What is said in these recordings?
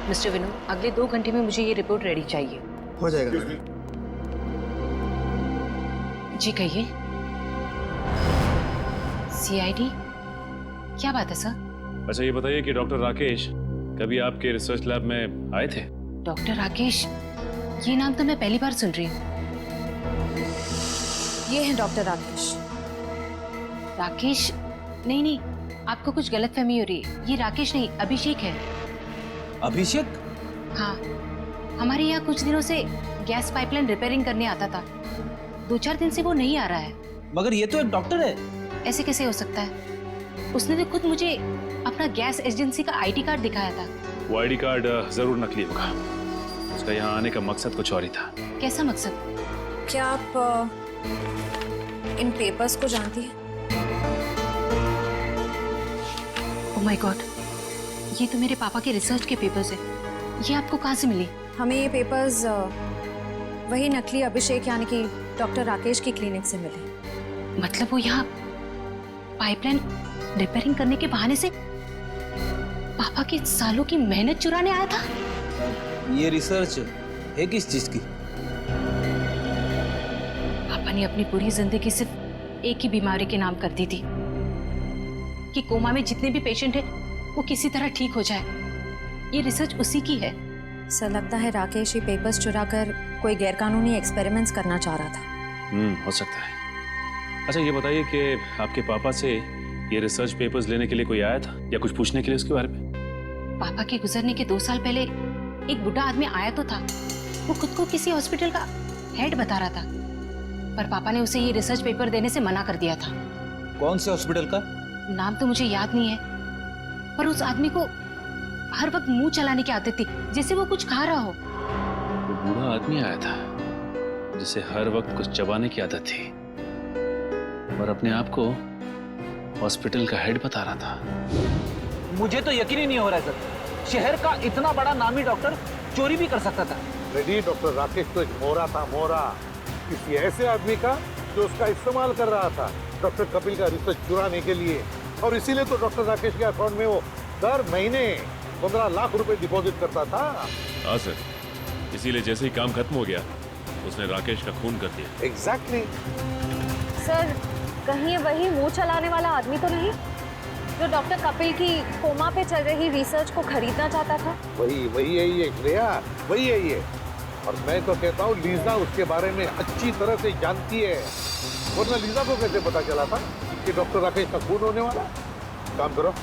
Mister Vinod, अगले 2 घंटे में मुझे ये रिपोर्ट रेडी चाहिए। हो जाएगा मैडम। जी कहिए। सीआईडी? क्या बात है सर? अच्छा ये बताइए कि डॉक्टर राकेश कभी आपके रिसर्च लैब में आए थे? डॉक्टर राकेश, ये नाम तो मैं पहली बार सुन रही हूँ। ये है डॉक्टर राकेश। राकेश? नहीं नहीं, आपको कुछ गलतफहमी हो रही है। ये राकेश नहीं, अभिषेक है। अभिषेक? हाँ, हमारे यहाँ कुछ दिनों से गैस पाइपलाइन रिपेयरिंग करने आता था। 2-4 दिन से वो नहीं आ रहा है। मगर ये तो एक डॉक्टर है। ऐसे कैसे हो सकता है? उसने तो खुद मुझे अपना गैस एजेंसी का आईडी कार्ड दिखाया था। वो आईडी कार्ड जरूर नकली होगा। उसका यहाँ आने का मकसद कुछ और ही था। कैसा मकसद? क्या आप इन पेपर्स को जानती हैं? ओह माय गॉड, ये तो मेरे पापा के रिसर्च के पेपर्स हैं। ये आपको कहाँ से मिली? हमें ये पेपर्स वही नकली अभिषेक यानी कि डॉक्टर राकेश की क्लिनिक से मिले। मतलब वो यहाँ पाइपलाइन रिपेयरिंग करने के बहाने से पापा की सालों की मेहनत चुराने आया था। ये रिसर्च है किस चीज की? पापा ने अपनी पूरी जिंदगी सिर्फ एक ही बीमारी के नाम कर दी थी कि कोमा में जितने भी पेशेंट हैं वो किसी तरह ठीक हो जाए। ये रिसर्च उसी की है। सर लगता है राकेश ये पेपर्स चुराकर कोई गैरकानूनी एक्सपेरिमेंट्स करना चाह रहा था। हो सकता है। अच्छा ये बताइए कि आपके पापा से ये रिसर्च पेपर्स लेने के लिए कोई आया था या कुछ पूछने के लिए उसके बारे में? पापा के गुजरने के 2 साल पहले एक बुढ़ा आदमी आया तो था। वो खुद को किसी हॉस्पिटल का हेड बता रहा था, पर पापा ने उसे ये रिसर्च पेपर देने से मना कर दिया था। कौन से हॉस्पिटल का? नाम तो मुझे याद नहीं है, पर उस आदमी को हर वक्त मुंह चलाने की आदत थी, जैसे वो कुछ खा रहा हो। वो बूढ़ा आदमी आया था जिसे हर वक्त कुछ चबाने की आदत थी और अपने आप को हॉस्पिटल का हेड बता रहा था। मुझे तो यकीन ही नहीं हो रहा है सर। शहर का इतना बड़ा नामी डॉक्टर चोरी भी कर सकता था। रेडी डॉक्टर राकेश तो एक मोहरा था, मोहरा किसी ऐसे आदमी का जो उसका इस्तेमाल कर रहा था डॉक्टर कपिल का रिसर्च चुराने के लिए। और इसीलिए तो डॉक्टर राकेश के अकाउंट में वो दर महीने 15 लाख रुपए डिपॉजिट करता था। हाँ सर, इसीलिए जैसे ही काम खत्म हो गया उसने राकेश का खून कर दिया। एग्जैक्टली। सर कहीं ये वही मुंह चलाने वाला आदमी तो नहीं जो डॉक्टर कपिल की कोमा पे चल रही रिसर्च को खरीदना चाहता था? वही है ये श्रेया, वही है ये। और मैं तो कहता हूँ लीजा उसके बारे में अच्छी तरह से जानती है, वरना लीजा को कैसे पता चला था कि डॉक्टर राकेश का खून होने वाला? काम करो,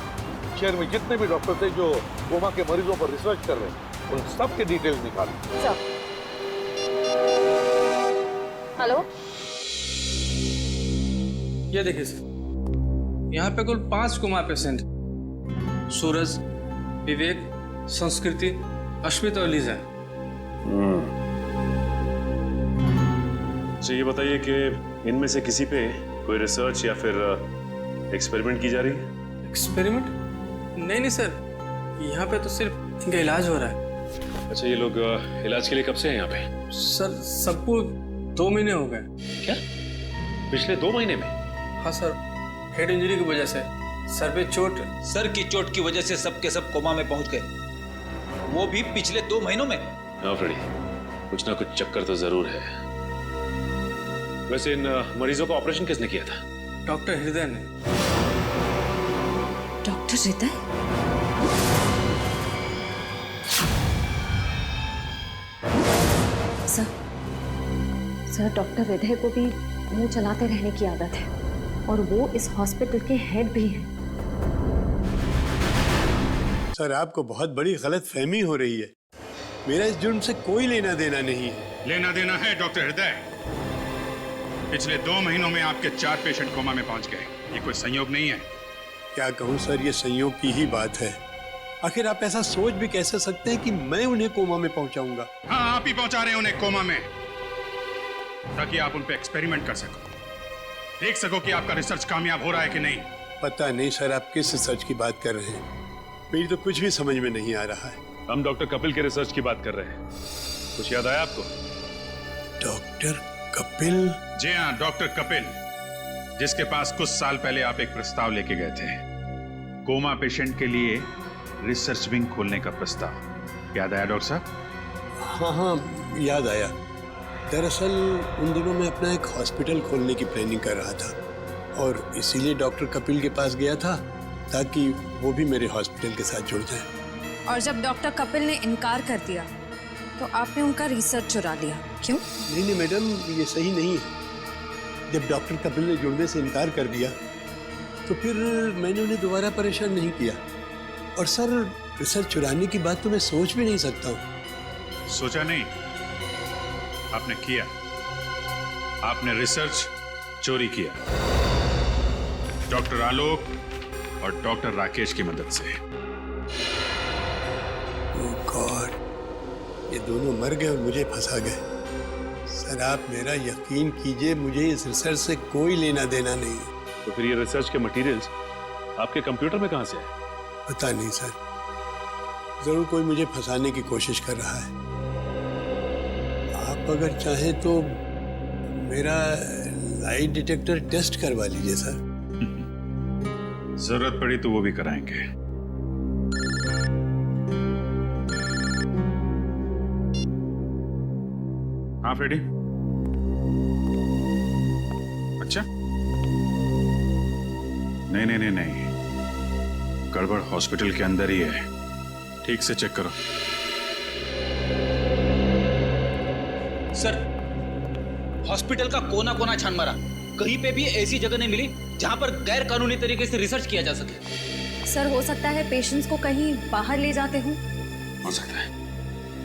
शहर में जितने भी डॉक्टर थे जो कोमा के मरीजों पर रिसर्च कर रहे हैं उन सब के डिटेल्स निकालो। हेलो, ये देखिए सर, यहाँ पे कुल 5 कोमा पेशेंट, सूरज, विवेक, संस्कृति, अश्मित और लीजा। अच्छा ये बताइए कि इनमें से किसी पे कोई रिसर्च या फिर एक्सपेरिमेंट की जा रही है? एक्सपेरिमेंट? नहीं सर, यहाँ पे तो सिर्फ इनका इलाज हो रहा है। अच्छा ये लोग इलाज के लिए कब से हैं यहाँ पे? सर सबको 2 महीने हो गए। क्या पिछले 2 महीने में? हाँ सर, हेड इंजरी की वजह से सर पे चोट। सर की चोट की वजह से सब के सब कोमा में पहुंच गए, वो भी पिछले 2 महीनों में। हाँ फ्रेडी, कुछ ना कुछ चक्कर तो जरूर है। वैसे इन मरीजों का ऑपरेशन किसने किया था? डॉक्टर हृदय ने। डॉक्टर हृदय? सर डॉक्टर हृदय को भी मुंह चलाते रहने की आदत है और वो इस हॉस्पिटल के हेड भी हैं। सर आपको बहुत बड़ी गलतफहमी हो रही है। मेरा इस जुर्म से कोई लेना देना नहीं है। लेना देना है डॉक्टर हृदय। पिछले 2 महीनों में आपके 4 पेशेंट कोमा में पहुंच गए। ये कोई संयोग नहीं है। क्या कहूँ सर, ये संयोग की ही बात है। आखिर आप ऐसा सोच भी कैसे सकते हैं कि मैं उन्हें कोमा में पहुंचाऊंगा? हाँ, आप ही पहुंचा रहे हैं उन्हें कोमा में, ताकि आप उन पे एक्सपेरिमेंट कर सको, देख सको कि आपका रिसर्च कामयाब हो रहा है कि नहीं। पता नहीं सर आप किस रिसर्च की बात कर रहे हैं, मेरी तो कुछ भी समझ में नहीं आ रहा है। हम डॉक्टर कपिल के रिसर्च की बात कर रहे हैं। कुछ याद आया आपको? डॉक्टर कपिल? जी हाँ, डॉक्टर कपिल, जिसके पास कुछ साल पहले आप एक प्रस्ताव लेके गए थे, कोमा पेशेंट के लिए रिसर्च विंग खोलने का प्रस्ताव। याद आया डॉक्टर साहब? हाँ हाँ, याद आया। दरअसल उन दिनों मैं अपना एक हॉस्पिटल खोलने की प्लानिंग कर रहा था और इसीलिए डॉक्टर कपिल के पास गया था ताकि वो भी मेरे हॉस्पिटल के साथ जुड़ जाए। और जब डॉक्टर कपिल ने इनकार कर दिया तो आपने उनका रिसर्च चुरा लिया, क्यों? नहीं मैडम, ये सही नहीं है। जब डॉक्टर कपिल ने जुड़ने से इनकार कर दिया तो फिर मैंने उन्हें दोबारा परेशान नहीं किया। और सर, रिसर्च चुराने की बात तो मैं सोच भी नहीं सकता हूँ। सोचा नहीं, आपने किया। आपने रिसर्च चोरी किया, डॉक्टर आलोक और डॉक्टर राकेश की मदद से। ओह गॉड, ये दोनों मर गए और मुझे फंसा गए। सर, आप मेरा यकीन कीजिए, मुझे इस रिसर्च से कोई लेना देना नहीं है। तो फिर ये रिसर्च के मटेरियल्स आपके कंप्यूटर में कहां से आए? पता नहीं सर, जरूर कोई मुझे फंसाने की कोशिश कर रहा है। आप अगर चाहें तो मेरा लाई डिटेक्टर टेस्ट करवा लीजिए सर। जरूरत पड़ी तो वो भी कराएंगे। हाँ फ्रेडी, अच्छा। नहीं, गड़बड़ हॉस्पिटल के अंदर ही है, ठीक से चेक करो। सर, हॉस्पिटल का कोना कोना छान मारा, कहीं पे भी ऐसी जगह नहीं मिली जहां पर गैर कानूनी तरीके से रिसर्च किया जा सके। सर, हो सकता है पेशेंट्स को कहीं बाहर ले जाते हो। हो सकता है,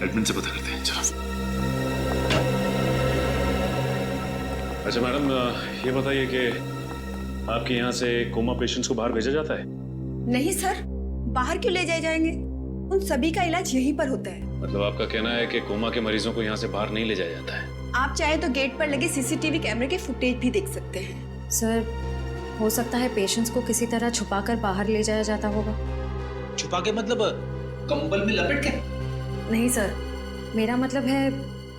एडमिन से पता करते हैं। चलो। अच्छा मैडम, ये बताइए कि आपके यहाँ से कोमा पेशेंट्स को बाहर भेजा जाता है? नहीं सर, बाहर क्यों ले जाए जाएंगे? उन सभी का इलाज यहीं पर होता है। मतलब आपका कहना है कि कोमा के मरीजों को यहाँ से बाहर नहीं ले जाया जाता है? आप चाहे तो गेट पर लगे सीसीटीवी कैमरे के फुटेज भी देख सकते हैं। सर, हो सकता है पेशेंट्स को किसी तरह छुपाकर बाहर ले जाया जाता होगा। छुपा के मतलब कंबल में लपेट के? नहीं सर, मेरा मतलब है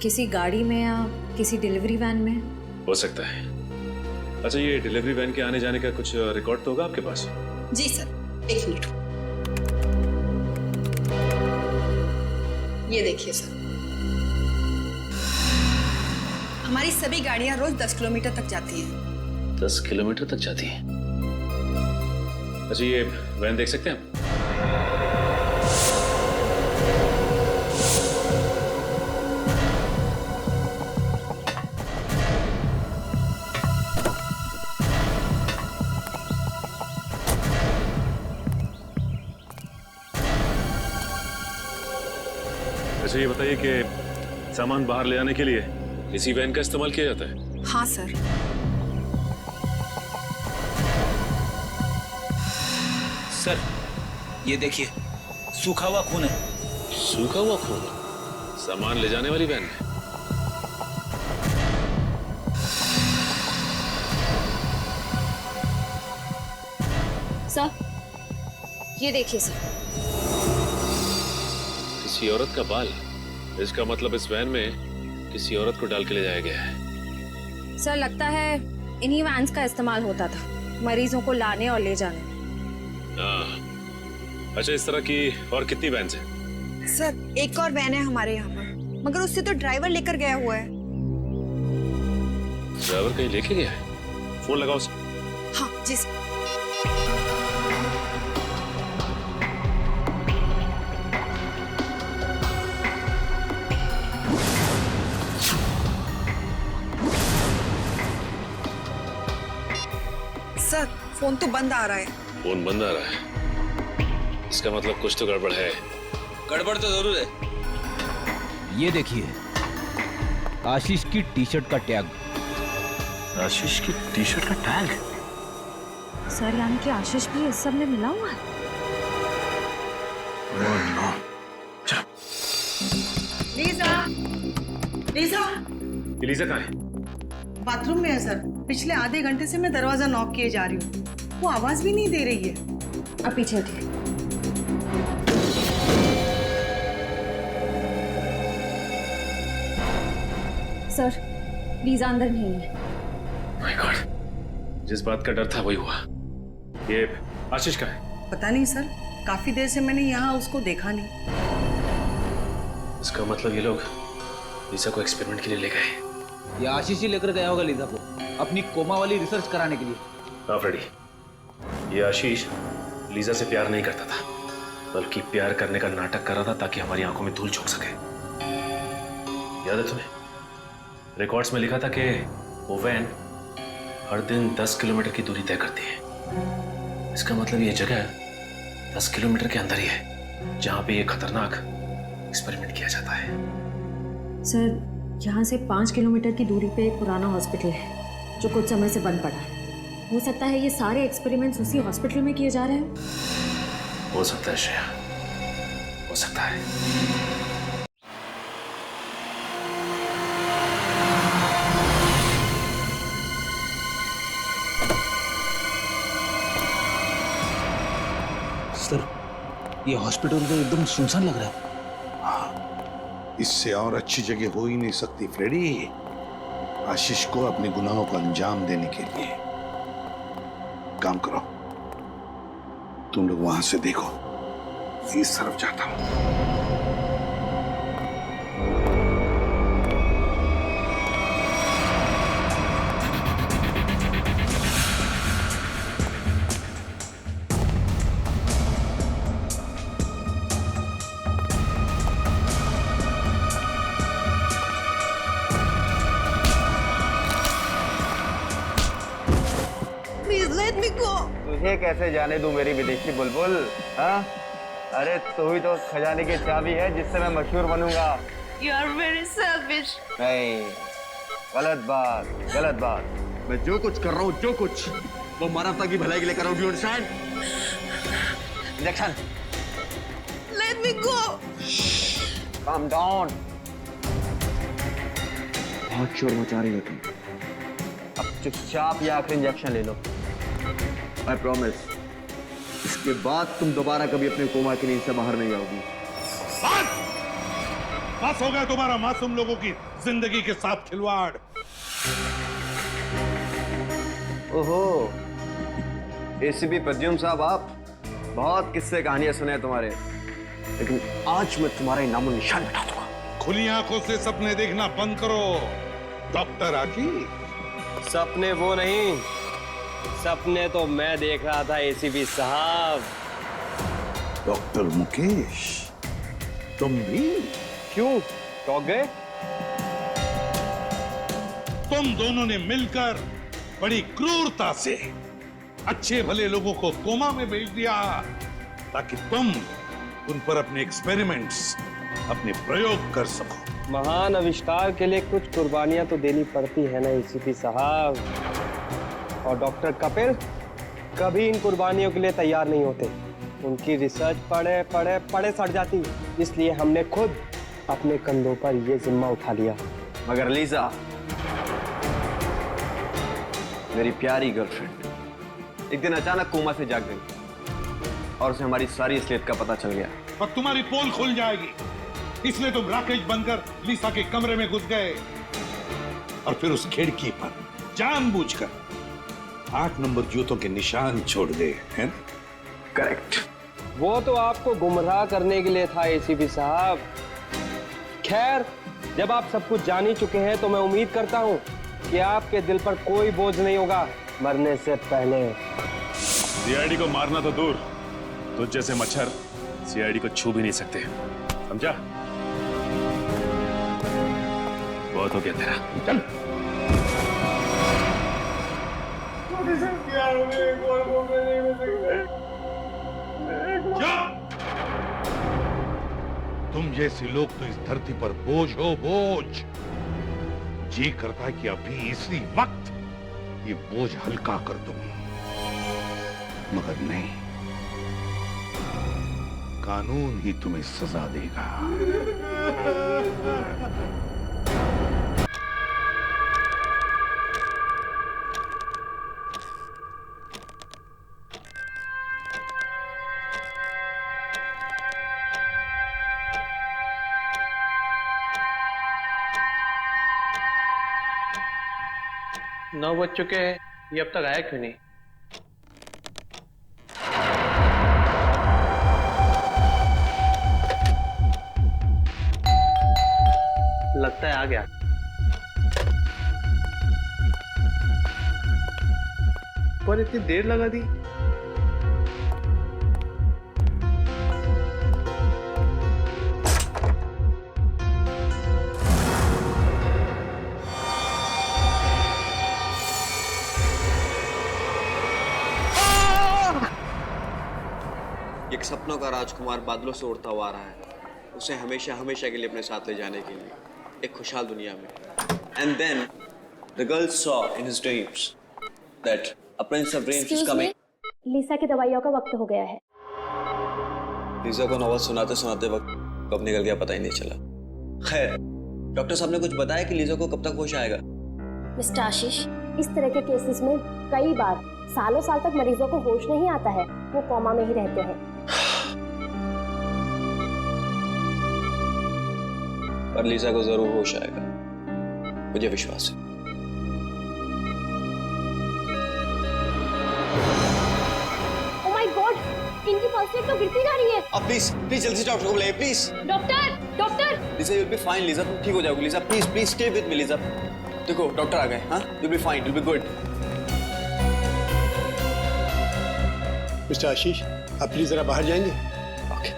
किसी गाड़ी में या किसी डिलीवरी वैन में। हो सकता है। अच्छा, ये डिलीवरी वैन के आने जाने का कुछ रिकॉर्ड तो होगा आपके पास? जी सर, एक मिनट। ये देखिए सर, हमारी सभी गाड़ियां रोज 10 किलोमीटर तक जाती हैं। 10 किलोमीटर तक जाती है? अच्छा, ये वैन देख सकते हैं आप? अच्छा, ये बताइए कि सामान बाहर ले आने के लिए इसी वैन का इस्तेमाल किया जाता है? हाँ सर। सर, ये देखिए, सूखा हुआ खून है। सूखा हुआ खून? सामान ले जाने वाली वैन में? सर, ये देखिए सर। किसी औरत का बाल? इसका मतलब इस वैन में किसी औरत को डाल के ले जाया गया है। सर, लगता है इन्हीं वैन्स का इस्तेमाल होता था मरीजों को लाने और ले जाने। अच्छा, इस तरह की और कितनी वैन है? सर, एक और वैन है हमारे यहाँ पर, मगर उससे तो ड्राइवर लेकर गया हुआ है। ड्राइवर कहीं लेके गया है? फोन लगाओ उसे। हाँ जी सर। सर, फोन तो बंद आ रहा है। फोन बंद आ रहा है? इसका मतलब कुछ तो गड़बड़ है। गड़बड़ तो जरूर है। ये देखिए, आशीष की टी शर्ट का टैग। आशीष की टी शर्ट का टैग? सर, यानी कि आशीष भी इस सब में मिला हुआ है। लीजा, लीजा, लीजा कहाँ है? बाथरूम में है सर। पिछले आधे घंटे से मैं दरवाजा नॉक किए जा रही हूँ, वो आवाज भी नहीं दे रही है। अब पीछे हटिए। सर, लीजा अंदर नहीं है। माय गॉड, जिस बात का डर था वही हुआ। ये आशीष का है? पता नहीं सर, काफी देर से मैंने यहाँ उसको देखा नहीं। इसका मतलब ये लोग लीजा को एक्सपेरिमेंट के लिए ले गए। ये आशीष ही लेकर गया होगा लीजा को अपनी कोमा वाली रिसर्च कराने के लिए। हाँ फ्रेडी, ये आशीष लीजा से प्यार नहीं करता था, बल्कि प्यार करने का नाटक कर रहा था ताकि हमारी आंखों में धूल झोंक सके। याद है तुम्हें? रिकॉर्ड्स में लिखा था कि वो वैन हर दिन 10 किलोमीटर की दूरी तय करती है। इसका मतलब ये जगह 10 किलोमीटर के अंदर ही है जहां पे ये खतरनाक एक्सपेरिमेंट किया जाता है। सर, यहाँ से 5 किलोमीटर की दूरी पे एक पुराना हॉस्पिटल है जो कुछ समय से बंद पड़ा है। हो सकता है ये सारे एक्सपेरिमेंट्स उसी हॉस्पिटल में किए जा रहे हैं। हो सकता है श्रेया, हो सकता है। सर, ये हॉस्पिटल तो एकदम सुनसान लग रहा है। इससे और अच्छी जगह हो ही नहीं सकती फ्रेडी, आशीष को अपने गुनाहों को अंजाम देने के लिए। काम करो, तुम लोग वहां से देखो, इस तरफ जाता हूं। तुझे कैसे जाने दूं मेरी विदेशी बुलबुल? हाँ, अरे तू ही तो खजाने की चाबी है जिससे मैं मशहूर बनूंगा। You are very selfish. नहीं, गलत बात, गलत बात। मैं जो कुछ कर रहा हूँ, जो कुछ, वो मानवता की भलाई के लिए कर रहा हूँ। Do you understand? Injection. Let me go. Calm down. बहुत शोर मचा रही हो तुम। अब चुपचाप ये आखिरी इंजेक्शन ले लो। I promise. इसके बाद तुम दोबारा कभी अपने कोमा की नींद से बाहर नहीं आओगी। बस हो गया तुम्हारा मासूम लोगों की जिंदगी के साथ खिलवाड़। ओहो, एसीपी प्रद्युम्न साहब, आप बहुत किस्से कहानियां सुने हैं तुम्हारे, लेकिन आज मैं तुम्हारा नामो निशान मिटा दूंगा। खुली आंखों से सपने देखना बंद करो डॉक्टर आशीष। सपने वो नहीं, सपने तो मैं देख रहा था एसीपी साहब। डॉक्टर मुकेश, तुम भी? क्यों, चौंक गए? तुम दोनों ने मिलकर बड़ी क्रूरता से अच्छे भले लोगों को कोमा में भेज दिया ताकि तुम उन पर अपने एक्सपेरिमेंट्स, अपने प्रयोग कर सको। महान आविष्कार के लिए कुछ कुर्बानियां तो देनी पड़ती है ना एसीपी साहब, और डॉक्टर कपिल कभी इन कुर्बानियों के लिए तैयार नहीं होते। उनकी रिसर्च पढ़े पढ़े पढ़े सड़ जाती, इसलिए हमने खुद अपने कंधों पर यह जिम्मा उठा लिया। मगर लीजा, मेरी प्यारी गर्लफ्रेंड, एक दिन अचानक कोमा से जाग गई और उसे हमारी सारी असलियत का पता चल गया। और तुम्हारी पोल खुल जाएगी, इसलिए तुम राकेश बनकर लीसा के कमरे में घुस गए और फिर उस खिड़की पर जानबूझकर 8 नंबर जूतों के निशान छोड़ गए, हैं? करेक्ट। वो तो आपको गुमराह करने के लिए था एसीपी साहब। खैर, जब आप सब कुछ जान ही चुके हैं तो मैं उम्मीद करता हूं कि आपके दिल पर कोई बोझ नहीं होगा मरने से पहले। सीआईडी को मारना तो दूर, तुझ जैसे मच्छर सीआईडी को छू भी नहीं सकते, समझा? बहुत हो गया तेरा, चल। तुम जैसे लोग तो इस धरती पर बोझ हो, बोझ। जी करता है कि अभी इसी वक्त ये बोझ हल्का कर दूं, मगर नहीं, कानून ही तुम्हें सजा देगा। नौ बज चुके हैं, ये अब तक आया क्यों नहीं? है आ गया। पर इतनी देर लगा दी। एक सपनों का राजकुमार बादलों से उड़ता हुआ आ रहा है, उसे हमेशा हमेशा के लिए अपने साथ ले जाने के लिए एक खुशहाल दुनिया में। And then the girl saw in his dreams that a prince of dreams is coming. Lisa की दवाइयों का वक्त हो गया है। लीसा को नॉवल सुनाते सुनाते वक्त कब निकल गया पता ही नहीं चला। खैर, डॉक्टर साहब ने कुछ बताया कि लीसा को कब तक होश आएगा? मिस्टर आशीष, इस तरह के केसेस में कई बार सालों साल तक मरीजों को होश नहीं आता है, वो कोमा में ही रहते हैं। पर लीसा को जरूर होश आएगा, मुझे विश्वास है। ओह माय गॉड, इनकी पल्स रेट तो गिरती जा रही है। अब प्लीज प्लीज जल्दी से डॉक्टर को बुलाइए please. Doctor doctor. Lisa you will be fine Lisa, तुम ठीक हो जाओगी Lisa. Please please stay with me Lisa. देखो डॉक्टर आ गए। हाँ, you will be fine, you will be good. Mister Ashish, आप प्लीज जरा बाहर जाएंगे? ओके।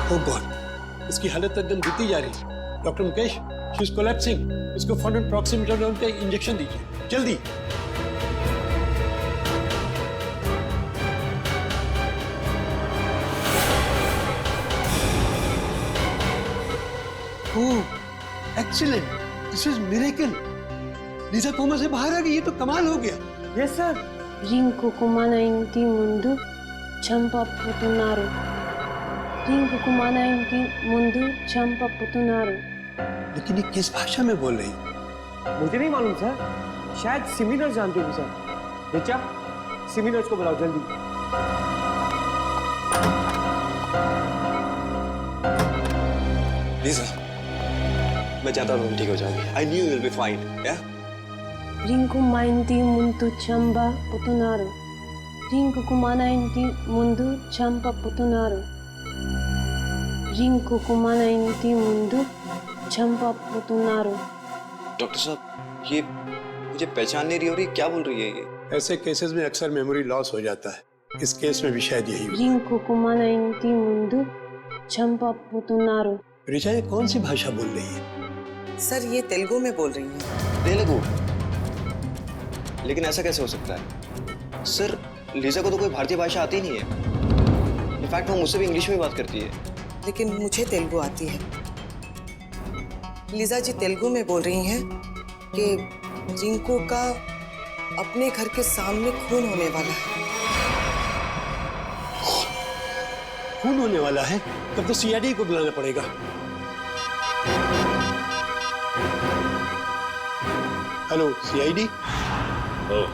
ओह गॉड, इसकी हालत एकदम गिरती जा रही है। Doctor Mukesh, she is collapsing. इसको फौरन प्रॉक्सिमिटर का इंजेक्शन दीजिए, जल्दी। Oh excellent, this is miracle. Lisa coma से बाहर आ गई, ये तो कमाल हो गया। Yes sir. రింకు కుమాన ఇంటి ముందు చంపపుతున్నారు। రింకు కుమాన ఇంటి ముందు చంపపుతున్నారు। लेकिन ये किस भाषा में बोल रही? मुझे नहीं मालूम सर, शायद सिमिनर्स जानती होगी सर। रिचा, सिमिनर्स को बुलाओ जल्दी। लीसा, मैं चाहता हूँ तुम ठीक हो जाओगी। I knew you will be fine, yeah? Rinku మా ఇంటి ముందు చంపపుతున్నారు। రింకు కుమాన ఇంటి ముందు చంపపుతున్నారు। రింకు కుమాన ఇంటి ముందు చంపపుతున్నారు। डॉक्टर साहब, ये मुझे पहचान नहीं रही हो रही, क्या बोल रही है ये? ऐसे केसेस में अक्सर मेमोरी लॉस हो जाता है। इस केस में भी शायद यही हुआ। రింకు కుమాన ఇంటి ముందు చంపపుతున్నారు। रिचा, ये कौन सी भाषा बोल रही है? सर ये तेलुगु में बोल रही है। तेलुगु? लेकिन ऐसा कैसे हो सकता है? सर, लीसा को तो कोई भारतीय भाषा आती नहीं है। इनफैक्ट वो मुझसे भी इंग्लिश में बात करती है। लेकिन मुझे तेलुगु आती है। लीजा जी तेलुगु में बोल रही हैं कि रिंकू का अपने घर के सामने खून होने वाला है। खून होने वाला है? तब तो सीआईडी को बुलाना पड़ेगा। Hello CID. ओह,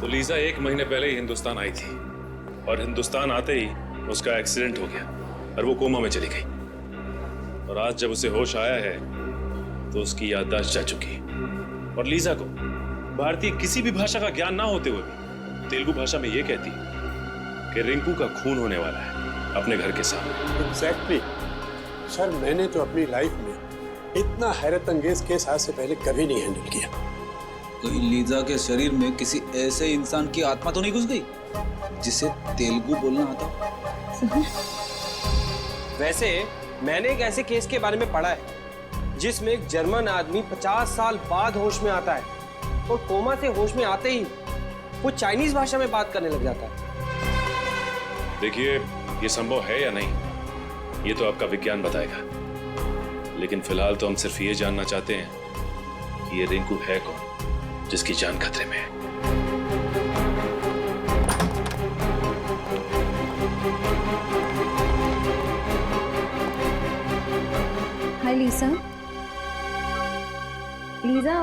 तो लीजा 1 महीने पहले ही हिंदुस्तान आई थी और हिंदुस्तान आते ही उसका एक्सीडेंट हो गया और वो कोमा में चली गई। और आज जब उसे होश आया है तो उसकी याददाश्त जा चुकी है। और लीजा को भारतीय किसी भी भाषा का ज्ञान ना होते हुए भी तेलुगु भाषा में ये कहती है कि रिंकू का खून होने वाला है अपने घर के सामने। एग्जैक्टली सर, मैंने तो अपनी लाइफ में इतना हैरत अंगेज केस आज से पहले कभी नहीं हैंडल किया। तो लीजा के शरीर में किसी ऐसे इंसान की आत्मा तो नहीं घुस गई जिसे तेलुगु बोलना आता? वैसे मैंने एक ऐसे केस के बारे में पढ़ा है जिसमें एक जर्मन आदमी 50 साल बाद होश में आता है और कोमा से होश में आते ही वो चाइनीज भाषा में बात करने लग जाता है। देखिए, ये संभव है या नहीं ये तो आपका विज्ञान बताएगा, लेकिन फिलहाल तो हम सिर्फ ये जानना चाहते हैं कि ये रिंकू है कौन जिसकी जान खतरे में है। हाय Lisa. Lisa,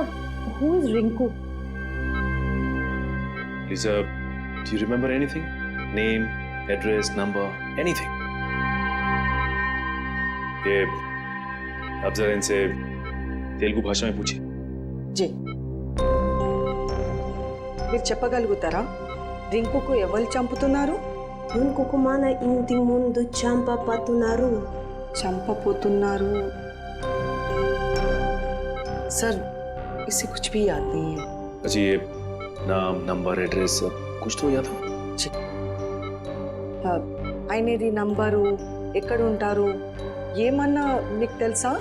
who is Rinku? Lisa, do you remember anything? Name, address, number, anything? ये अब जरा इनसे तेलुगु भाषा में पूछिए। जी। మీరు చెప్పగలుగుతారా రింకుకు ఎవరు చంపుతున్నారు? రింకుకు మన ఇంటి ముందు చంపపోతున్నారు. చంపపోతున్నారు. सर इसे कुछ भी याद नहीं है. अच्छा ये नाम नंबर एड्रेस कुछ तो याद है? ఆయనది నంబరు ఎక్కడ ఉంటారు ఏమన్నా మీకు తెలుసా?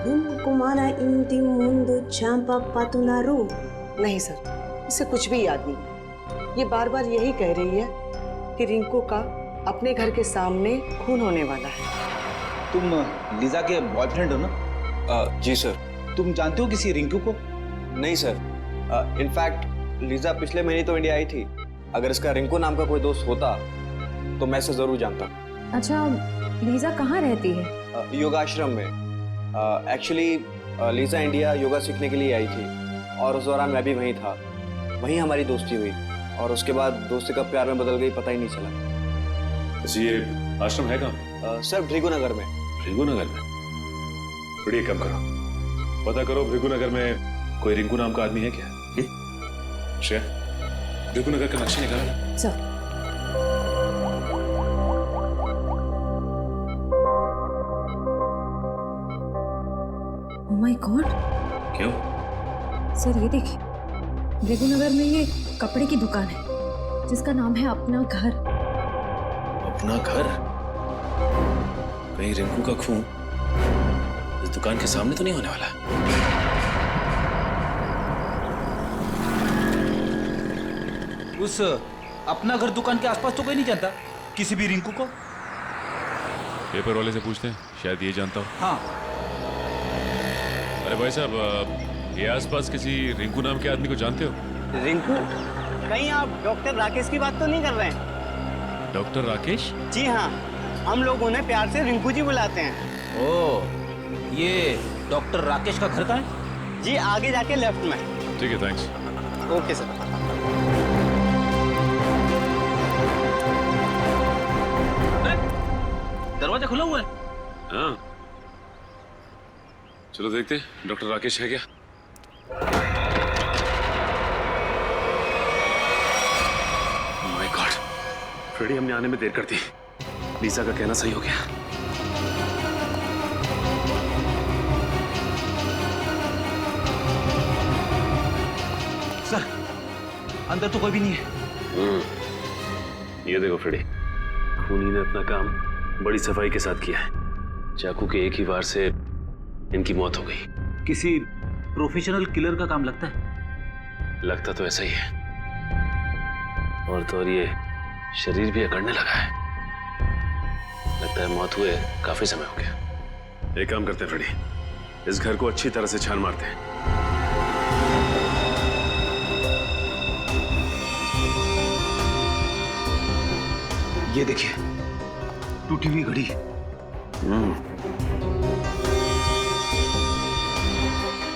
రింకుకు మన ఇంటి ముందు చంపపోతున్నారు. नहीं सर इसे कुछ भी याद नहीं. ये बार बार यही कह रही है कि रिंकू का अपने घर के सामने खून होने वाला है. तुम लीजा के बॉयफ्रेंड हो ना? जी सर. तुम जानते हो किसी रिंकू को? नहीं सर. इनफैक्ट लीजा पिछले महीने तो इंडिया आई थी. अगर इसका रिंकू नाम का कोई दोस्त होता तो मैं इसे जरूर जानता. अच्छा, लीजा कहाँ रहती है? योगाश्रम में. एक्चुअली लीजा इंडिया योगा सीखने के लिए आई थी और उस दौरान मैं भी वहीं था. वहीं हमारी दोस्ती हुई और उसके बाद दोस्ती कब प्यार में बदल गई पता ही नहीं चला. अच्छा ये आश्रम है कहाँ? सर भृगुनगर में. भृगुनगर में? बढ़िया काम करो, पता करो भृगुनगर में कोई रिंकू नाम का आदमी है क्या? श्रेया, भृगुनगर का नक्शा निकालो. सर. Oh my God. क्यों? सर ये देखिए, भृगुनगर में ये कपड़े की दुकान है जिसका नाम है अपना घर. अपना घर? कहीं रिंकू का खून इस दुकान के सामने तो नहीं होने वाला? उस अपना घर दुकान के आसपास तो कोई नहीं जानता किसी भी रिंकू को? पेपर वाले से पूछते हैं, शायद ये जानता हो. हाँ. अरे भाई साहब, ये आसपास किसी रिंकू नाम के आदमी को जानते हो? रिंकू? कहीं आप डॉक्टर राकेश की बात तो नहीं कर रहे हैं? डॉक्टर राकेश? जी हाँ, हम लोग उन्हें प्यार से रिंकू जी बुलाते हैं. ओह, ये डॉक्टर राकेश का घर कहाँ है? जी आगे जाके लेफ्ट में. ठीक है, थैंक्स. Okay sir. दरवाजा खुला हुआ है. हाँ, चलो देखते हैं डॉक्टर राकेश है क्या. माय गॉड, फ्रेडी हमने आने में देर कर दी. लीजा का कहना सही हो गया. सर अंदर तो कोई भी नहीं है. ये देखो फ्रेडी, खूनी ने अपना काम बड़ी सफाई के साथ किया है. चाकू के एक ही वार से इनकी मौत हो गई. किसी प्रोफेशनल किलर का काम लगता है. लगता तो ऐसा ही है. और तो और ये शरीर भी अकड़ने लगा है. लगता है मौत हुए काफी समय हो गया. एक काम करते हैं फ्रेडी, इस घर को अच्छी तरह से छान मारते हैं. ये देखिए, टूटी हुई घड़ी.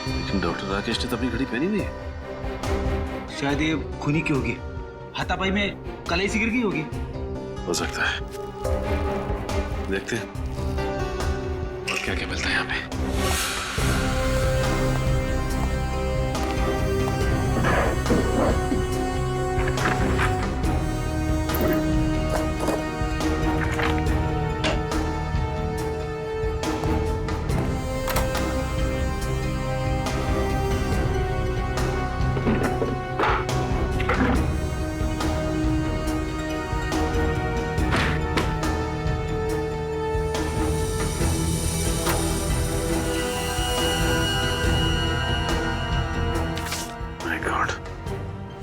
लेकिन डॉक्टर राकेश ने तो अपनी घड़ी पहनी हुई है. शायद ये खूनी की होगी. हाथापाई में कलाई सी गिर गई होगी. हो सकता है. देखते हैं और क्या क्या मिलता है यहाँ पे.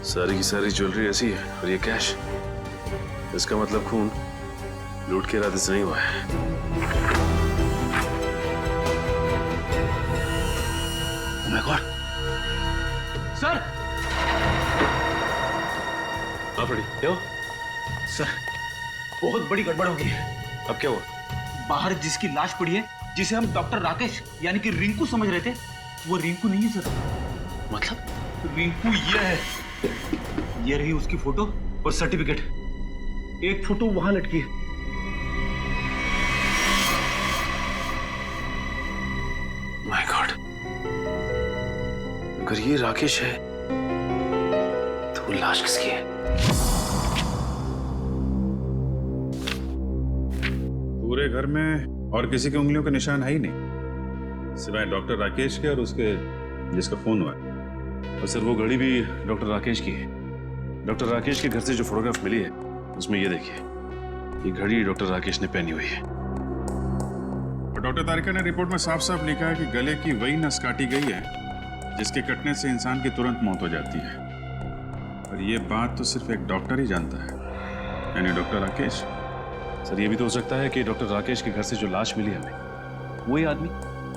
सारी की सारी ज्वेलरी ऐसी है और ये कैश. इसका मतलब खून लूट के इरादे से नहीं हुआ है. Oh my God! सर! हाँ फ्रेडी, क्या हुआ? सर, बहुत बड़ी गड़बड़ हो गई है. अब क्या हुआ? बाहर जिसकी लाश पड़ी है, जिसे हम डॉक्टर राकेश यानी कि रिंकू समझ रहे थे, वो रिंकू नहीं है सर. मतलब? रिंकू ये है. ये रही उसकी फोटो और सर्टिफिकेट. एक फोटो वहां लटकी है. माय गॉड, अगर ये राकेश है वो लाश किसकी है? पूरे घर में और किसी की उंगलियों के निशान है ही नहीं, सिवाय डॉक्टर राकेश के और उसके जिसका फोन हुआ है। और सर वो घड़ी भी डॉक्टर राकेश की है। डॉक्टर राकेश के घर से जो फोटोग्राफ मिली है उसमें ये देखिए, ये घड़ी डॉक्टर राकेश ने पहनी हुई है। और डॉक्टर तारिका ने रिपोर्ट में साफ साफ लिखा है कि गले की वही नस काटी गई है जिसके कटने से इंसान की तुरंत मौत हो जाती है। और ये बात तो सिर्फ एक डॉक्टर ही जानता है, यानी डॉक्टर राकेश। सर ये भी तो हो सकता है कि डॉक्टर राकेश के घर से जो लाश मिली हमें,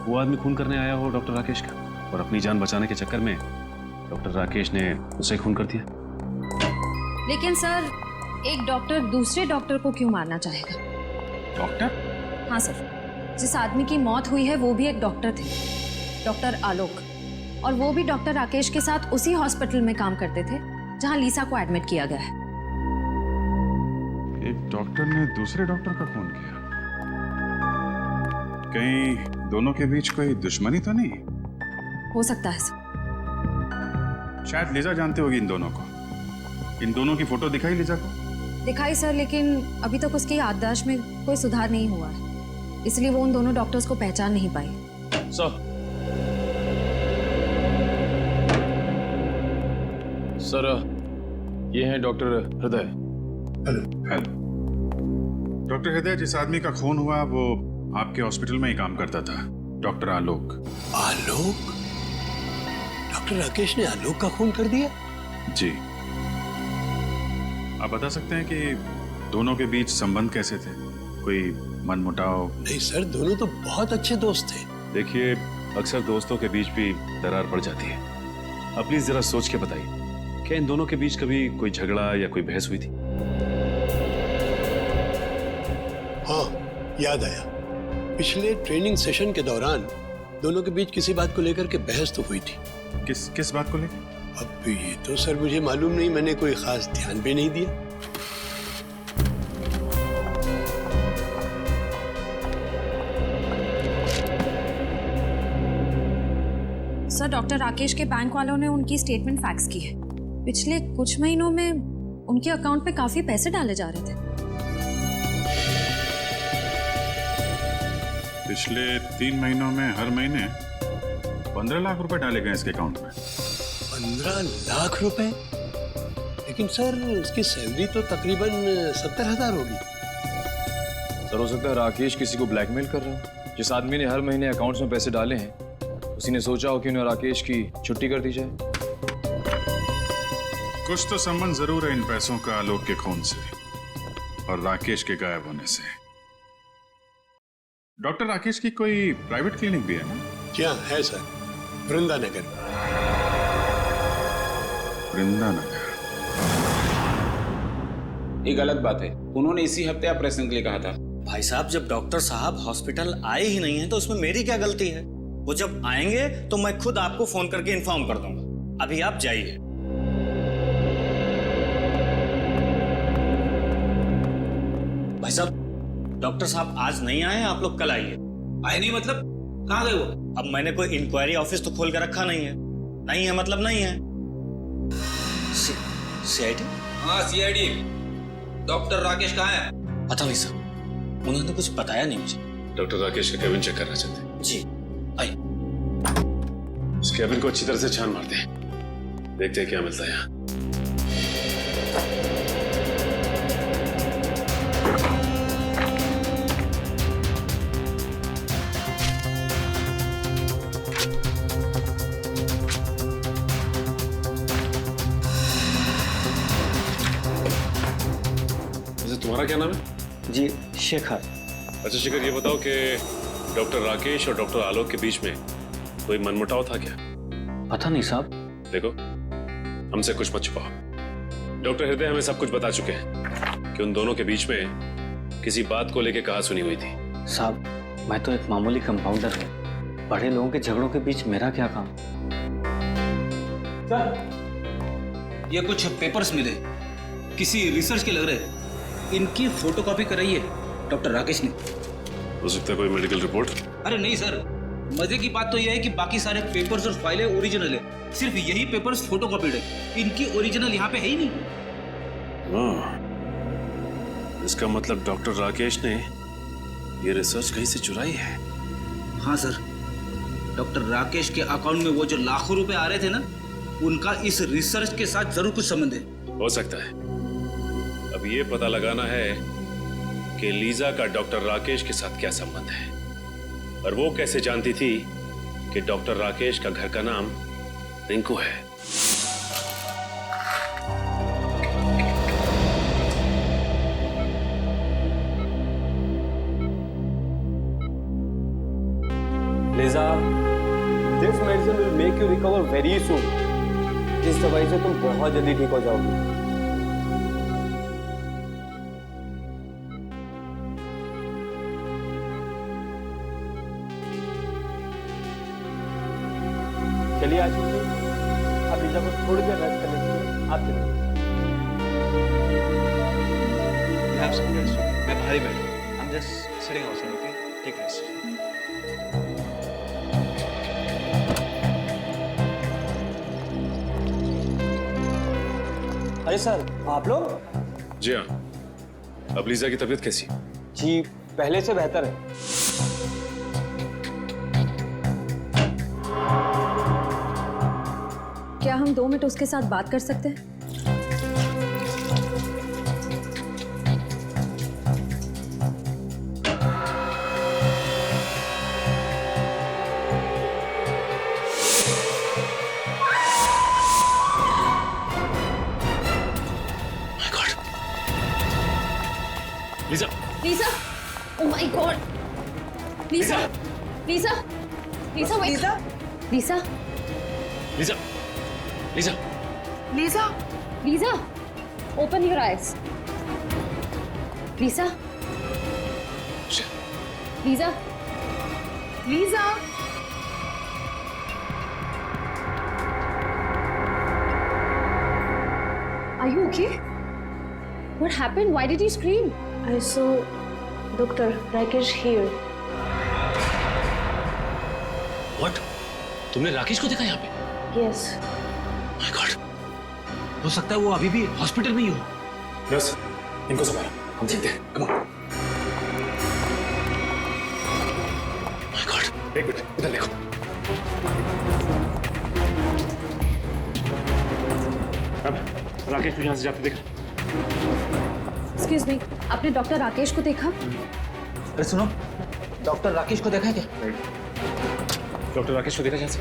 वो आदमी खून करने आया हो डॉक्टर राकेश का, और अपनी जान बचाने के चक्कर में डॉक्टर राकेश ने उसे खून कर दिया। लेकिन सर, एक डॉक्टर दूसरे डॉक्टर को क्यों मारना चाहेगा? डॉक्टर? हाँ सर, जिस आदमी की मौत हुई है वो भी एक डॉक्टर थे, डॉक्टर आलोक, और वो भी डॉक्टर राकेश के साथ उसी हॉस्पिटल में काम करते थे जहां लीसा को एडमिट किया गया है। एक डॉक्टर ने दूसरे डॉक्टर का खून किया? कहीं दोनों के बीच कोई दुश्मनी तो नहीं? हो सकता है सर। शायद लीजा जानते होगी इन दोनों को। इन दोनों की फोटो दिखाई लीजा को? दिखाई सर, लेकिन अभी तक उसकी याददाश्त में कोई सुधार नहीं हुआ है, इसलिए वो उन दोनों डॉक्टर्स को पहचान नहीं पाई। सर ये हैं डॉक्टर हृदय। हेलो। डॉक्टर हृदय, जिस आदमी का खून हुआ वो आपके हॉस्पिटल में ही काम करता था, डॉक्टर आलोक। आलोक? डॉक्टर राकेश ने आलोक का खून कर दिया? जी। आप बता सकते हैं कि दोनों के बीच संबंध कैसे थे? कोई मनमुटाव? नहीं सर, दोनों तो बहुत अच्छे दोस्त थे। देखिए, अक्सर दोस्तों के बीच भी दरार पड़ जाती है। अब प्लीज जरा सोच के बताइए, क्या इन दोनों के बीच कभी कोई झगड़ा या कोई बहस हुई थी? हाँ, याद आया। पिछले ट्रेनिंग सेशन के दौरान दोनों के बीच किसी बात को लेकर के बहस तो हुई थी। किस बात को लेकर? अब ये तो सर मुझे मालूम नहीं, मैंने कोई खास ध्यान भी नहीं दिया। सर, डॉक्टर राकेश के बैंक वालों ने उनकी स्टेटमेंट फैक्स की है। पिछले कुछ महीनों में उनके अकाउंट पे काफी पैसे डाले जा रहे थे। पिछले 3 महीनों में हर महीने 15 लाख रुपए डाले गए इसके अकाउंट में। 15 लाख रुपए? लेकिन सर उसकी सैलरी तो तकरीबन 70,000 होगी। सर हो सकता है राकेश किसी को ब्लैकमेल कर रहा हो। जिस आदमी ने हर महीने अकाउंट्स में पैसे डाले हैं, उसी ने सोचा हो कि उन्हें राकेश की छुट्टी कर दी जाए। कुछ तो संबंध जरूर है इन पैसों का आलोक के खून से और राकेश के गायब होने से। डॉक्टर राकेश की कोई प्राइवेट क्लिनिक भी है ना? जी हाँ, है सर, वृंदानगर। वृंदानगर? ये गलत बात है। उन्होंने इसी हफ्ते ऑपरेशन के लिए कहा था। भाई साहब, जब डॉक्टर साहब हॉस्पिटल आए ही नहीं है तो उसमें मेरी क्या गलती है? वो जब आएंगे तो मैं खुद आपको फोन करके इन्फॉर्म कर दूंगा। अभी आप जाइए। भाई साहब, डॉक्टर साहब आज नहीं आए, आप लोग कल आइए। आए नहीं मतलब? कहाँ गए वो? अब मैंने कोई इंक्वायरी ऑफिस तो खोल के रखा नहीं है। नहीं है मतलब नहीं है। सीआईडी? हाँ सीआईडी। डॉक्टर राकेश कहाँ है? पता नहीं सर, उन्होंने कुछ बताया नहीं मुझे। डॉक्टर राकेश का केबिन चेक करना चाहते हैं? जी आइए। उस केबिन को अच्छी तरह से छान मारते हैं, देखते हैं क्या मिलता है यहाँ। तुम्हारा क्या नाम है? जी शेखर। अच्छा शेखर, ये बताओ कि डॉक्टर राकेश और डॉक्टर आलोक के बीच में कोई मनमुटाव था क्या? पता नहीं साहब। देखो, हमसे कुछ मत छुपाओ। डॉक्टर हृदय हमें सब कुछ बता चुके हैं कि उन दोनों के बीच में किसी बात को लेकर कहा सुनी हुई थी। साहब, मैं तो एक मामूली कंपाउंडर हूँ। बड़े लोगों के झगड़ों के बीच मेरा क्या काम? सर, ये कुछ पेपर्स मिले, किसी रिसर्च के लग रहे। इनकी फोटोकॉपी कराई है डॉक्टर राकेश ने। हो सकता है कोई मेडिकल रिपोर्ट? अरे नहीं सर, मजे की बात तो यह है कि बाकी सारे पेपर्स और फाइलें ओरिजिनल है, सिर्फ यही पेपर्स फोटोकॉपीड है। इनकी ओरिजिनल यहाँ पे है ही नहीं। इसका मतलब डॉक्टर राकेश ने ये रिसर्च कहीं से चुराई है। हाँ सर, डॉक्टर राकेश के अकाउंट में वो जो लाखों रुपए आ रहे थे ना, उनका इस रिसर्च के साथ जरूर कुछ संबंध है। हो सकता है। अब ये पता लगाना है कि लीजा का डॉक्टर राकेश के साथ क्या संबंध है, और वो कैसे जानती थी कि डॉक्टर राकेश का घर का नाम रिंकू है। Lisa, this medicine will make you recover very soon. इस दवाई से तुम बहुत जल्दी ठीक हो जाओगी। चलिए आशीष जी, आप लिजा को थोड़ी देर रेस्ट करने दीजिए। आप चलिए। मैं बाहर ही बैठा हूँ। I'm just sitting outside, okay? Take rest. अरे सर, आप लोग? जी हाँ। अब लीजा की तबीयत कैसी? जी, पहले से बेहतर है। क्या हम 2 मिनट उसके साथ बात कर सकते हैं? Lisa! Lisa! Oh my God! Lisa! Lisa! Lisa! Lisa! Lisa! Lisa! Lisa! Lisa! Lisa! Open your eyes. Lisa! Lisa! Lisa! Are you okay? What happened? Why did you scream? I saw Dr. Rakesh here. What? तुमने राकेश को देखा यहाँ पे? Yes. My God! हो सकता है वो अभी भी हॉस्पिटल में ही हो। नर्स, इनको संभालो, हम देखते हैं। Come on. My God! एक मिनट, इधर देखो। अब राकेश को यहाँ से जाते देखा? Excuse me, आपने डॉक्टर राकेश को देखा? अरे सुनो, डॉक्टर राकेश को देखा है क्या? डॉक्टर राकेश को देखा यहाँ से?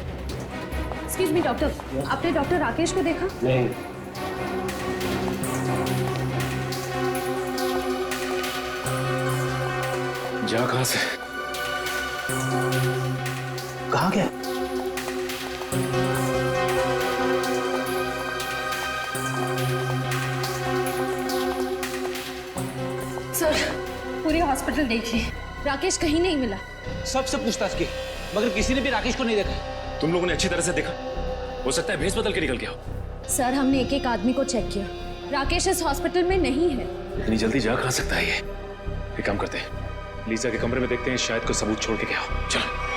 Excuse me, डॉक्टर, आपने डॉक्टर राकेश को देखा? नहीं। जा कहाँ से? कहाँ गया? सर, पूरी हॉस्पिटल देखिए, राकेश कहीं नहीं मिला। सबसे पूछताछ की, मगर किसी ने भी राकेश को नहीं देखा। तुम लोगों ने अच्छी तरह से देखा? हो सकता है भेस बदल के निकल गया हो। सर, हमने एक एक आदमी को चेक किया, राकेश इस हॉस्पिटल में नहीं है। इतनी जल्दी जा कहाँ सकता है ये? एक काम करते हैं, लीजा के कमरे में देखते हैं, शायद कोई सबूत छोड़ के गया हो। चलो।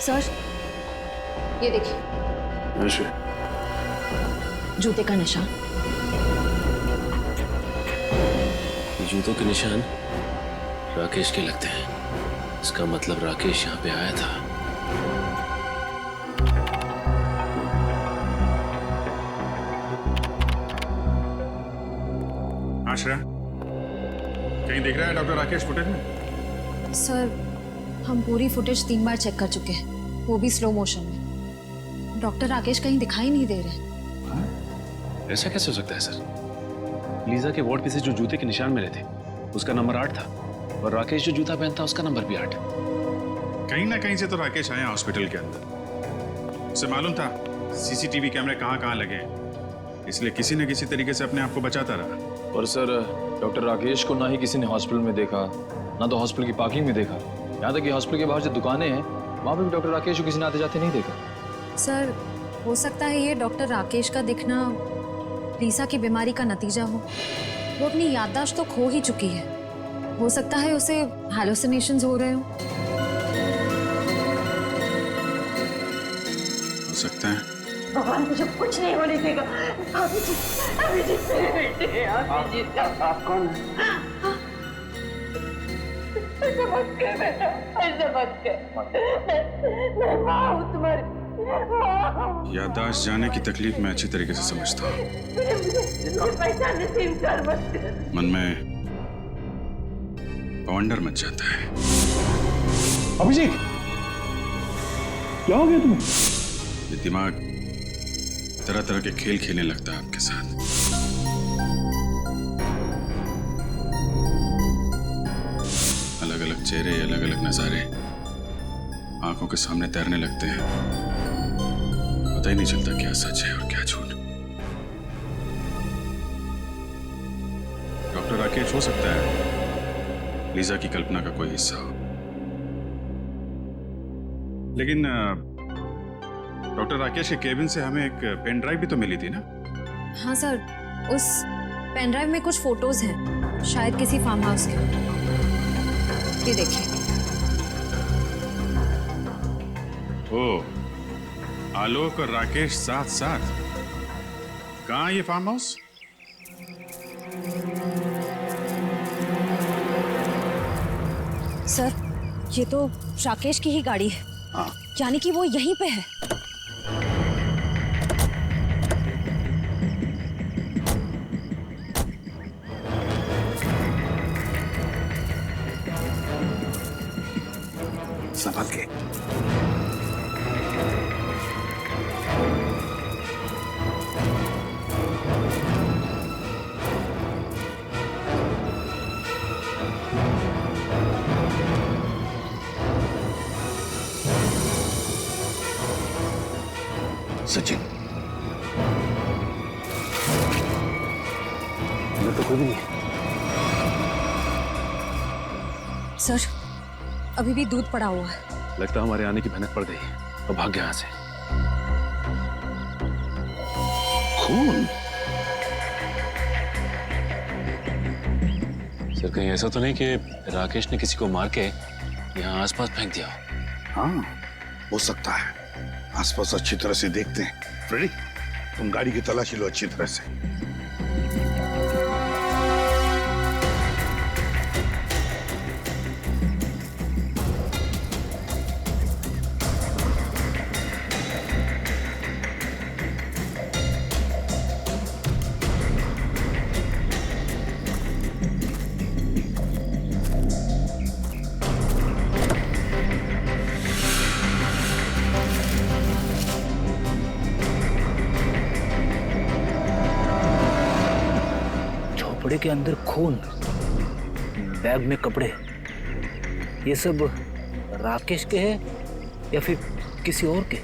सर, ये देखिए, जूते का निशान। जूतों के निशान राकेश के लगते हैं। इसका मतलब राकेश यहाँ पे आया था। आश्रय, कहीं दिख रहा है डॉक्टर राकेश फुटेज में? सर, हम पूरी फुटेज 3 बार चेक कर चुके हैं, वो भी स्लो मोशन में। डॉक्टर राकेश कहीं दिखाई नहीं दे रहे। ऐसा कैसे हो सकता है सर? लीजा के वार्ड पे से जो जूते के निशान मिले थे, उसका नंबर 8 था। और राकेश जो जूता पहनता उसका नंबर भी 8। कहीं ना कहीं से तो राकेश आया हॉस्पिटल के अंदर। उसे मालूम था सीसीटीवी कैमरे कहाँ कहाँ लगे हैं, इसलिए किसी न किसी तरीके से अपने आप को बचाता रहा। और सर, डॉक्टर राकेश को ना ही किसी ने हॉस्पिटल में देखा, ना तो हॉस्पिटल की पार्किंग में देखा। यहाँ तक कि हॉस्पिटल के बाहर जो दुकानें हैं वहाँ पर भी डॉक्टर राकेश को किसी ने आते जाते नहीं देखा। सर, हो सकता है ये डॉक्टर राकेश का दिखना लीसा की बीमारी का नतीजा हो। वो अपनी याददाश्त तो खो ही चुकी है। हो सकता है उसे हैलुसिनेशंस हो रहे हो। हो सकता है। भगवान मुझे कुछ नहीं होने देगा। अभिजीत, अभिजीत मेरे बेटे, अभिजीत। आप कौन हैं? ऐसा मत कर बेटा, ऐसा मत कर। मैं माँ हूँ तुम्हारी, माँ। याददाश्त जाने की तकलीफ मैं अच्छी तरीके से समझता हूँ। मुझे पहचानने से इनकार मत कर। मन में वंडर मच जाता है। अभिजीत, क्या हो गया तुम्हें? ये दिमाग तरह तरह के खेल खेलने लगता है आपके साथ। अलग अलग चेहरे, अलग अलग नजारे आंखों के सामने तैरने लगते हैं। पता ही नहीं चलता क्या सच है और क्या झूठ। डॉक्टर राकेश हो सकता है लीजा की कल्पना का कोई हिस्सा हो, लेकिन डॉक्टर राकेश के केबिन से हमें एक पेन ड्राइव भी तो मिली थी ना? हाँ सर, उस पेन ड्राइव में कुछ फोटोज हैं, शायद किसी फार्म हाउस के। ये देखिए। ओ, आलोक और राकेश साथ साथ। कहाँ ये फार्म हाउस? सर, ये तो राकेश की ही गाड़ी है। हाँ। यानी कि वो यहीं पे है। संभाल के। सचिन, मैं तो कोई भी नहीं है। सर, अभी भी दूध पड़ा हुआ है। लगता है हमारे आने की भनक पड़ गई और भाग गया यहाँ से। खून? सर, कहीं ऐसा तो नहीं कि राकेश ने किसी को मार के यहाँ आसपास फेंक दिया हो? हाँ, हो सकता है। आसपास अच्छी तरह से देखते हैं। फ्रेडी, तुम गाड़ी की तलाशी लो अच्छी तरह से। कपड़े के अंदर खून, बैग में कपड़े, ये सब राकेश के हैं या फिर किसी और के?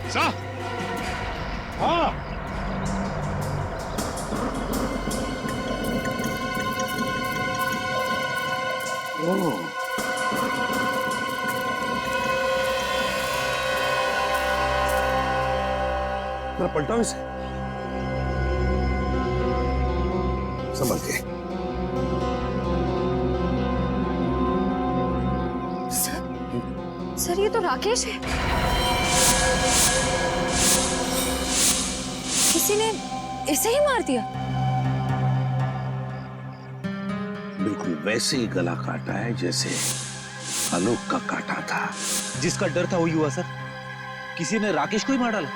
सा? हाँ। मैं पलटाऊं इसे? संभल के। सर, ये तो राकेश है। किसी ने इसे ही मार दिया। बिल्कुल वैसे ही गला काटा है जैसे आलोक का काटा था। जिसका डर था वही हुआ सर। किसी ने राकेश को ही मार डाला।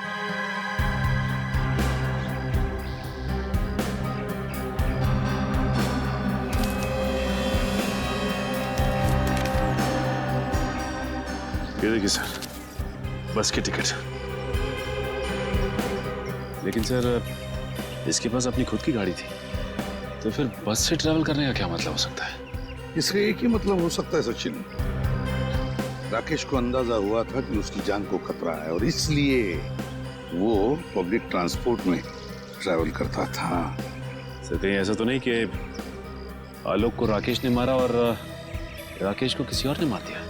ये देखिए सर, बस की टिकट। लेकिन सर इसके पास अपनी खुद की गाड़ी थी, तो फिर बस से ट्रैवल करने का क्या मतलब हो सकता है? इसका एक ही मतलब हो सकता है सचिन, राकेश को अंदाजा हुआ था कि उसकी जान को खतरा है और इसलिए वो पब्लिक ट्रांसपोर्ट में ट्रैवल करता था। सर कहीं ऐसा तो नहीं कि आलोक को राकेश ने मारा और राकेश को किसी और ने मार दिया?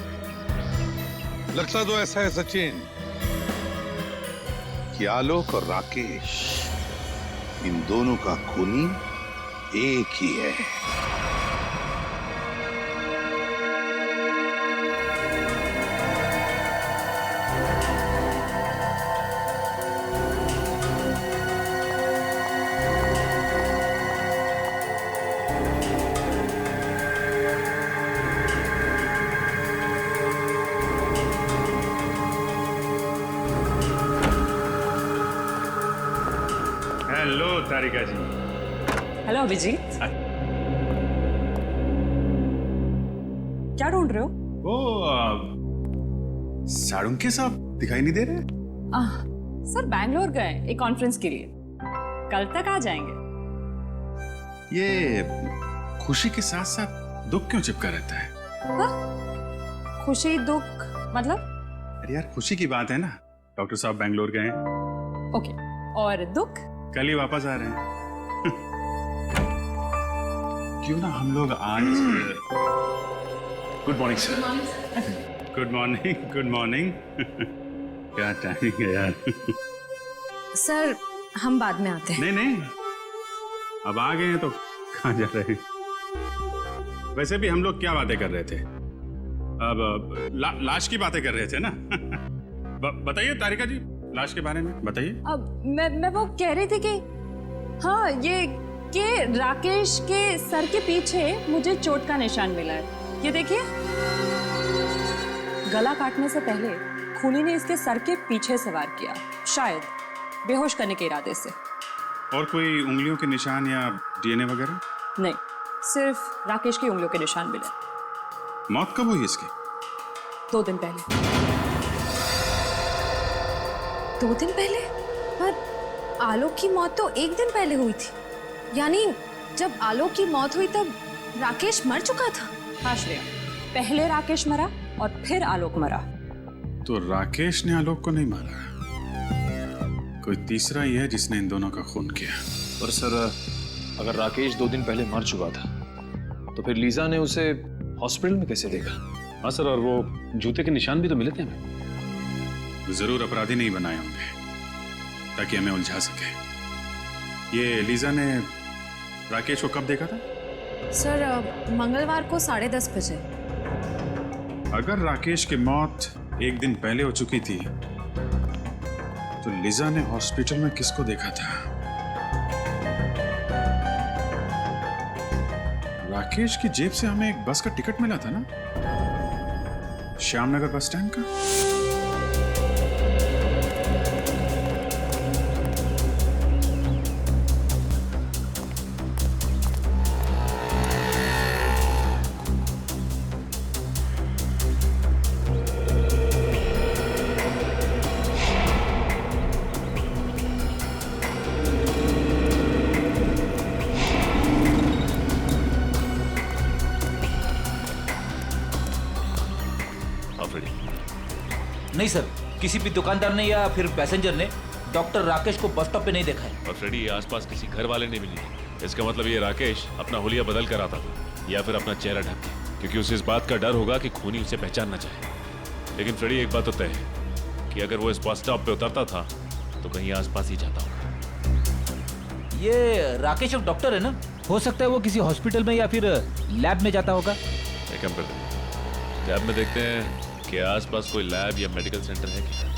लगता तो ऐसा है सचिन कि आलोक और राकेश इन दोनों का खूनी एक ही है। हेलो तारिका जी। हेलो अभिजीत। क्या ढूंढ रहे हो? वो साड़ुंके साहब दिखाई नहीं दे रहे? सर बैंगलोर गए एक कॉन्फ्रेंस के लिए, कल तक आ जाएंगे। ये खुशी के साथ साथ दुख क्यों चिपका रहता है? हाँ? खुशी दुख मतलब? अरे यार खुशी की बात है ना, डॉक्टर साहब बैंगलोर गए हैं। ओके, और दुख? कल ही वापस आ रहे हैं। क्यों ना हम लोग आज। Good morning sir. Good morning, good morning. क्या टाइमिंग है यार। सर हम बाद में आते हैं। नहीं नहीं, अब आ गए हैं तो कहाँ जा रहे हैं? वैसे भी हम लोग क्या बातें कर रहे थे? अब लाश की बातें कर रहे थे ना। बताइए तारिका जी, लाश के बारे में बताइए। अब मैं वो कह रही थी कि हाँ, ये कि राकेश के सर के पीछे मुझे चोट का निशान मिला है। ये देखिए, गला काटने से पहले खूनी ने इसके सर के पीछे से वार किया, शायद बेहोश करने के इरादे से। और कोई उंगलियों के निशान या डीएनए वगैरह? नहीं, सिर्फ राकेश की उंगलियों के निशान मिले। मौत कब हुई इसकी? 2 दिन पहले। 2 दिन पहले? पर आलोक की मौत तो 1 दिन पहले हुई थी। यानी जब आलोक की मौत हुई तब राकेश मर चुका था। हाँ श्रेया, पहले राकेश मरा और फिर आलोक मरा। तो राकेश ने आलोक को नहीं मारा, कोई तीसरा ही है जिसने इन दोनों का खून किया। पर सर अगर राकेश 2 दिन पहले मर चुका था तो फिर लीजा ने उसे हॉस्पिटल में कैसे देखा? हाँ सर, और वो जूते के निशान भी तो मिले थे हमें। जरूर अपराधी नहीं बनाए होंगे ताकि हमें उलझा सके। ये लीजा ने राकेश को कब देखा था? सर मंगलवार को 10:30 बजे। अगर राकेश की मौत 1 दिन पहले हो चुकी थी तो लीजा ने हॉस्पिटल में किसको देखा था? राकेश की जेब से हमें एक बस का टिकट मिला था ना, श्यामनगर बस स्टैंड का। नहीं सर, किसी भी दुकानदार ने या फिर पैसेंजर ने डॉक्टर राकेश को बस स्टॉप पे नहीं देखा है। और फ्रेडी, आसपास किसी घर वाले ने भी नहीं। इसका मतलब ये राकेश अपना हुलिया बदल कर आता था या फिर अपना चेहरा ढक के, क्योंकि उसे इस बात का डर होगा कि खूनी उसे पहचान ना चाहे। लेकिन फ्रेडी, एक बात तो तय है कि अगर वो इस बस स्टॉप पे उतरता था तो कहीं आसपास ही जाता होगा। ये राकेश एक डॉक्टर है ना, हो सकता है वो किसी हॉस्पिटल में या फिर लैब में जाता होगा। एक काम करते हैं, लैब में देखते हैं कि आसपास कोई लैब या मेडिकल सेंटर है क्या।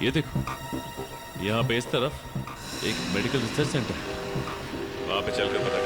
ये देखो, यहाँ पे इस तरफ एक मेडिकल रिसर्च सेंटर है, वहां पे चलकर पता